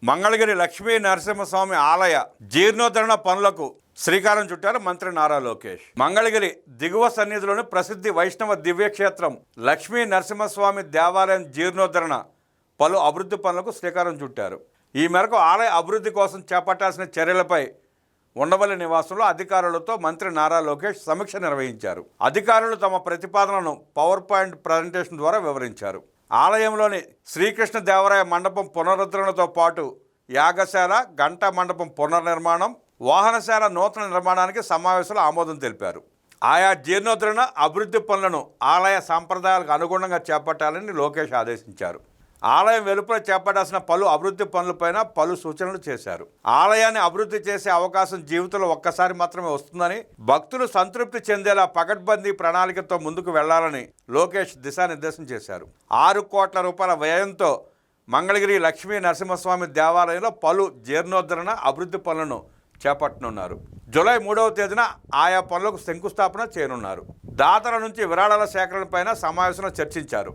మంగళగిరి లక్ష్మీ నరసింహస్వామి ఆలయ జీర్ణోద్ధరణ పనులకు శ్రీకారం చుట్టారు మంత్రి నారా లోకేష్. మంగళగిరి దిగువ సన్నిధిలోని ప్రసిద్ధి వైష్ణవ దివ్యక్షేత్రం లక్ష్మీ నరసింహస్వామి దేవాలయం జీర్ణోద్ధరణ పలు అభివృద్ధి పనులకు శ్రీకారం చుట్టారు. ఈ మేరకు ఆలయ అభివృద్ధి కోసం చేపట్టాల్సిన చర్యలపై ఉండవల్లి నివాసంలో అధికారులతో మంత్రి నారా లోకేష్ సమీక్ష నిర్వహించారు. అధికారులు తమ ప్రతిపాదనను పవర్ పాయింట్ ప్రజెంటేషన్ ద్వారా వివరించారు. ఆలయంలోని శ్రీకృష్ణ దేవరాయ మండపం పునరుద్ధరణతో పాటు యాగశాల, గంటా మండపం పునర్నిర్మాణం, వాహనశాల నూతన నిర్మాణానికి సమావేశంలో ఆమోదం తెలిపారు. ఆయా జీర్ణోద్ధరణ అభివృద్ధి పనులను ఆలయ సాంప్రదాయాలకు అనుగుణంగా చేపట్టాలని లోకేష్ ఆదేశించారు. ఆలయం వెలుపల చేపట్టాల్సిన పలు అభివృద్ధి పనులపైన పలు సూచనలు చేశారు. ఆలయాన్ని అభివృద్ధి చేసే అవకాశం జీవితంలో ఒక్కసారి మాత్రమే వస్తుందని, భక్తులు సంతృప్తి చెందేలా పకడ్బందీ ప్రణాళికతో ముందుకు వెళ్లాలని లోకేష్ దిశానిర్దేశం చేశారు. 6 కోట్ల రూపాయల వ్యయంతో మంగళగిరి లక్ష్మీ నరసింహస్వామి దేవాలయంలో పలు జీర్ణోద్ధరణ అభివృద్ధి పనులను చేపట్టనున్నారు. జూలై 3వ తేదీన ఆయా పనులకు శంకుస్థాపన చేయనున్నారు. దాతల నుంచి విరాళాల సేకరణపైన సమావేశంలో చర్చించారు.